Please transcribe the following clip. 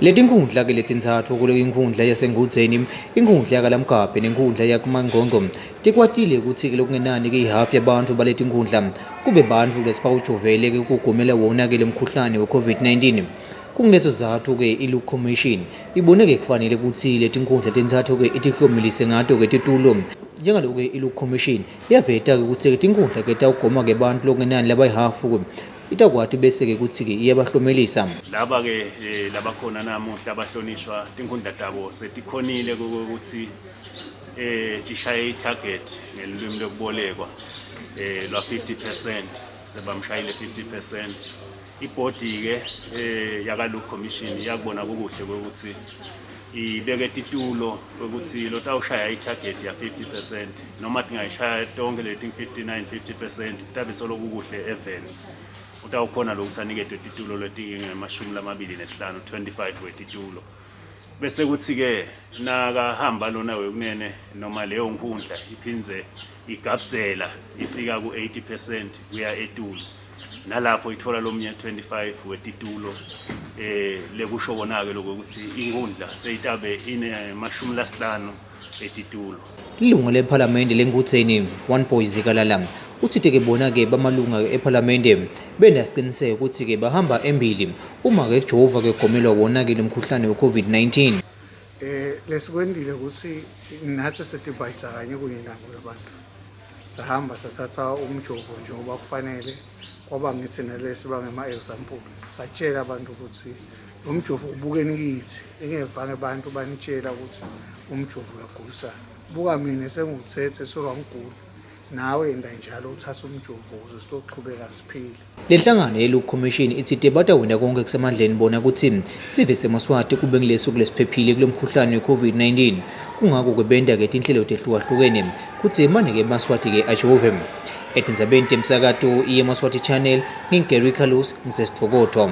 Leti nkundla ke letintsatfu kule inkundla yasengudzeni, inkundla yakalamgabhe nenkundla yakumangongco tikwatile ukuthi ke lokungenani ke ihalf yabantu baleti nkundla kube bantfu lesibawujovele ke kugomela wona ke lemkhuhlane we-COVID-19. Kungenezo zathu ke iLook Commission ibone ke kufanele ukuthi leti nkundla tintsatfu ke itihlomelise ngato ke titulo. Njengaloku ke iLook Commission yaveta ke ukuthi ke tinkundla ke tawugoma ke bantfu lokungenani labayihafu itakwati bese ke kuthi ke iyabahlomelisa laba ke labakhona namuhla abahlonishwa tinkundla tabo setikhonile ukuthi tishaye itarget ngelimi lokubolekwa lwa 50% sebamshayile 50%. Ibhodi ke yakaLook Commission yakubona kukuhle ukuthi ibeke titulo ukuthi lo tawushaya itarget ya 50% noma tingayishaya tonke leti 59 50% tabe solo kukuhle even utawukhona lokuthi aniketwe titulo leti-25 25 wetitulo bese kuthi ke nakahamba lona wekunene noma leyo nkundla iphinze igabzela ifika ku-80% kuya etulo nalapho ithola lomnye 25 wetitulo lekusho konake lokho ukuthi inkundla seyitabe ine-50 etitulo. Ilunga lephalamende lengudzeni Zikalala uthi ke bona ke bamalunga ephalamende benasiqiniseko ukuthi ke bahamba embili uma ke Jehova ke gomelwa wona ke lemkhuhlane we-COVID-19. Lesikwendile ukuthi nathi sidibhayitha kanye kunye nabo labantu sahamba sathatha umjovo njengoba kufanele kwaba ngithi nalesi bangema-example satshela abantu ukuthi umjovo ubukeni kithi engevanga abantu banitshela ukuthi umjovo uyagulisa buka mina senguthethe solwangigula nawe enda njalo uthatha umjovo ukuze sizoqhubeka siphile. Lenhlangano yeLook Commission ithi debata wena konke kusemandleni bona ukuthi sive semaswati kube ngilesuku lesiphephile kulomkhuhlane we-COVID-19 kungako kubenda ke tinhlelo tehlukahlukene kuthi manje ke maswati ke ajove etindzabeni temsakato yemaswati channel ngingeri Carlos ngisesithokoto.